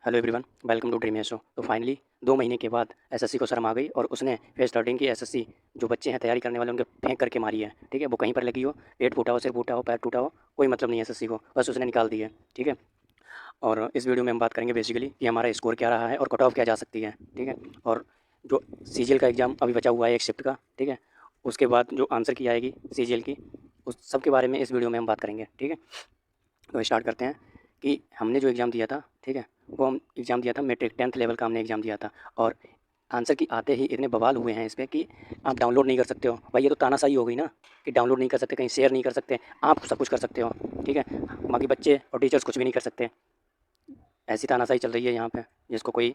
Hello everyone, welcome to dream show. तो finally 2 महीने के बाद एसएससी को शर्म आ गई और उसने फेज 13 की एसएससी जो बच्चे हैं तैयारी करने वाले उनके फेंक करके मारी है। ठीक है, वो कहीं पर लगी हो, पेट फूटा हो, सिर फूटा हो, पैर टूटा हो, कोई मतलब नहीं है एसएससी को, बस उसने निकाल दी है। ठीक है, और इस वीडियो में हम बात करेंगे बेसिकली कि हमारा स्कोर क्या रहा है और कट ऑफ क्या जा सकती है। ठीक है, और जो सीजीएल का एग्ज़ाम अभी बचा हुआ है एक शिफ्ट का, ठीक है, उसके बाद जो आंसर की आएगी सीजीएल की, उस सब के बारे में इस वीडियो में हम बात करेंगे। ठीक है, तो स्टार्ट करते हैं कि हमने जो एग्ज़ाम दिया था, ठीक है, वो हम एग्ज़ाम दिया था मैट्रिक 10th लेवल का हमने एग्ज़ाम दिया था। और आंसर की आते ही इतने बवाल हुए हैं इस पे कि आप डाउनलोड नहीं कर सकते हो। भाई ये तो तानाशाही हो गई ना, कि डाउनलोड नहीं कर सकते, कहीं शेयर नहीं कर सकते, आप सब कुछ कर सकते हो। ठीक है, बाकी बच्चे और टीचर्स कुछ भी नहीं कर सकते। ऐसी तानाशाही चल रही है यहाँ पे, जिसको कोई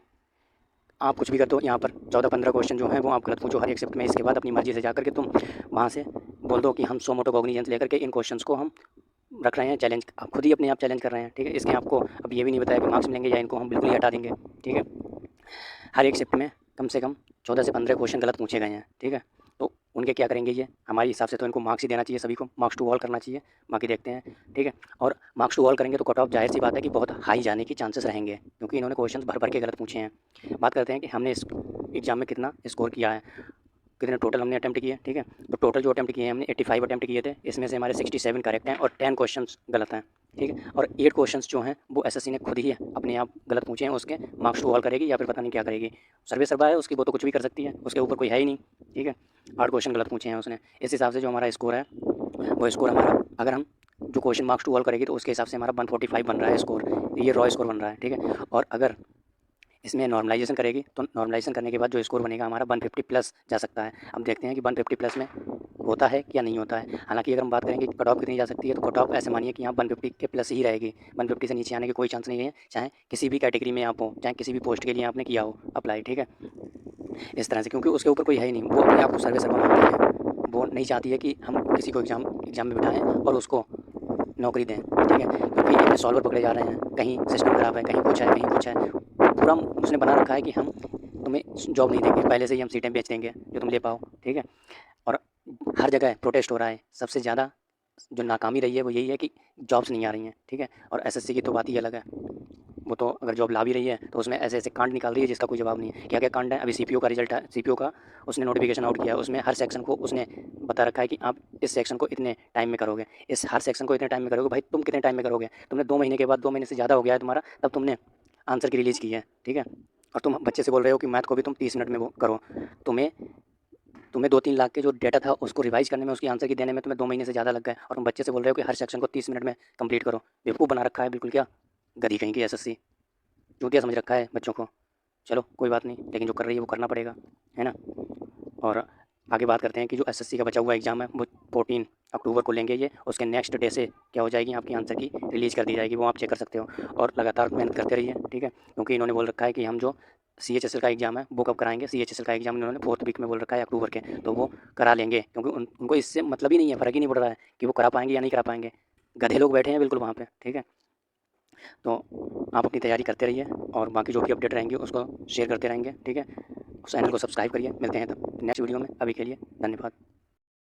आप कुछ भी कर दो। यहाँ पर 14-15 क्वेश्चन जो हैं वो आप गलत पूछो हर एक शिफ्ट में। इसके बाद अपनी मर्ज़ी से जाकर के तुम वहाँ से बोल दो कि हम सो मोटो कॉग्निजेंस लेकर के इन क्वेश्चंस को हम रख रहे हैं चैलेंज। आप खुद ही अपने आप चैलेंज कर रहे हैं। ठीक है, इसके आपको अब ये भी नहीं बताया कि मार्क्स मिलेंगे या इनको हम बिल्कुल ही हटा देंगे। ठीक है, हर एक शिफ्ट में कम से कम 14 से 15 क्वेश्चन गलत पूछे गए हैं। ठीक है, तो उनके क्या करेंगे ये? हमारे हिसाब से तो इनको मार्क्स ही देना चाहिए, सभी को मार्क्स टू ऑल करना चाहिए। बाकी देखते हैं। ठीक है, और मार्क्स टू ऑल करेंगे तो कट ऑफ जाहिर सी बात है कि बहुत हाई जाने की चांसेस रहेंगे, क्योंकि इन्होंने क्वेश्चन भर भर के गलत पूछे हैं। बात करते हैं कि हमने इस एग्ज़ाम में कितना स्कोर किया है, कितने टोटल हमने अटैम्प्ट किए। ठीक है, तो टोटल जो अटैम्प्ट किए हैं हमने 85 अटैम्प्ट किए थे। इसमें से हमारे 67 करेक्ट हैं और 10 क्वेश्चंस गलत हैं। ठीक है, और 8 क्वेश्चंस जो हैं वो एसएससी ने खुद ही अपने आप गलत पूछे हैं। उसके मार्क्स टू ऑल करेगी या फिर पता नहीं क्या करेगी। सर्वे सर्वा है उसकी, वो तो कुछ भी कर सकती है, उसके ऊपर कोई है ही नहीं। ठीक है, 8 क्वेश्चन गलत पूछे हैं उसने। इस हिसाब से जो हमारा स्कोर है, वो स्कोर हमारा, अगर हम जो क्वेश्चन मार्क्स टू ऑल करेगी तो उसके हिसाब से हमारा 145 बन रहा है स्कोर। ये रॉ स्कोर बन रहा है। ठीक है, और अगर इसमें नॉर्मलाइजेशन करेगी तो नॉर्मलाइजेशन करने के बाद जो स्कोर बनेगा हमारा 150 प्लस जा सकता है। अब देखते हैं कि 150 प्लस में होता है या नहीं होता है। हालांकि अगर हम बात करेंगे कि कट ऑफ कितनी जा सकती है, तो कट ऑफ ऐसे मानिए कि यहाँ 150 के प्लस ही रहेगी। 150 से नीचे आने की कोई चांस नहीं है, चाहे किसी भी कैटेगरी में आप हो, चाहे किसी भी पोस्ट के लिए आपने किया हो अप्लाई। ठीक है, इस तरह से, क्योंकि उसके ऊपर कोई है ही नहीं, वो अपने आप को सर्वे सर्वा मानते हैं। वो नहीं चाहती है कि हम किसी को एग्जाम में बिठाएं और उसको नौकरी दें। ठीक है, क्योंकि इतने सॉल्वर पकड़े जा रहे हैं, कहीं सिस्टम खराब है, कहीं कुछ है, कहीं कुछ है। पूरा उसने बना रखा है कि हम तुम्हें जॉब नहीं देंगे, पहले से ही हम सीटें बेच देंगे जो तुम ले पाओ। ठीक है, और हर जगह प्रोटेस्ट हो रहा है। सबसे ज़्यादा जो नाकामी रही है वो यही है कि जॉब्स नहीं आ रही हैं। ठीक है, और एसएससी की तो बात ही अलग है। वो तो अगर जॉब ला भी रही है तो उसमें ऐसे ऐसे कांड निकाल रही है जिसका कोई जवाब नहीं है। क्या क्या कांड है? अभी सीपीओ का रिजल्ट है, सीपीओ का उसने नोटिफिकेशन आउट किया है। उसमें हर सेक्शन को उसने बता रखा है कि आप इस सेक्शन को इतने टाइम में करोगे, इस हर सेक्शन को इतने टाइम में करोगे। भाई तुम कितने टाइम में करोगे? तुमने 2 महीने के बाद, 2 महीने से ज़्यादा हो गया है तुम्हारा, तब तुमने आंसर की रिलीज़ की है। ठीक है, और तुम बच्चे से बोल रहे हो कि मैथ को भी तुम 30 मिनट में वो करो। तुम्हें तुम्हें 2-3 लाख के जो डेटा था उसको रिवाइज़ करने में, उसकी आंसर की देने में तुम्हें 2 महीने से ज़्यादा लग गए, और तुम बच्चे से बोल रहे हो कि हर सेक्शन को 30 मिनट में कंप्लीट करो। बेवकूफ़ बना रखा है बिल्कुल, क्या गधी कहीं की एसएससी, चूतिया समझ रखा है बच्चों को। चलो कोई बात नहीं, लेकिन जो कर रही है वो करना पड़ेगा, है ना। और आगे बात करते हैं कि जो एसएससी का बचा हुआ एग्ज़ाम है वो 14 अक्टूबर को लेंगे ये। उसके नेक्स्ट डे से क्या हो जाएगी, आपकी आंसर की रिलीज़ कर दी जाएगी, वो आप चेक कर सकते हो। और लगातार मेहनत करते रहिए। ठीक है, क्योंकि इन्होंने बोल रखा है कि हम जो सीएचएसएल का एग्ज़ाम है वो कब कराएंगे। सीएचएसएल का एग्ज़ाम इन्होंने 4th वीक में बोल रखा है अक्टूबर के, तो वो करा लेंगे, क्योंकि उनको इससे मतलब ही नहीं है, फ़र्क ही नहीं पड़ रहा है कि वो करा पाएंगे या नहीं करा पाएंगे। गधे लोग बैठे हैं बिल्कुल वहाँ पर। ठीक है, तो आप अपनी तैयारी करते रहिए और बाकी जो भी अपडेट रहेंगे उसको शेयर करते रहेंगे। ठीक है, चैनल को सब्सक्राइब करिए। मिलते हैं तब नेक्स्ट वीडियो में। अभी के लिए धन्यवाद।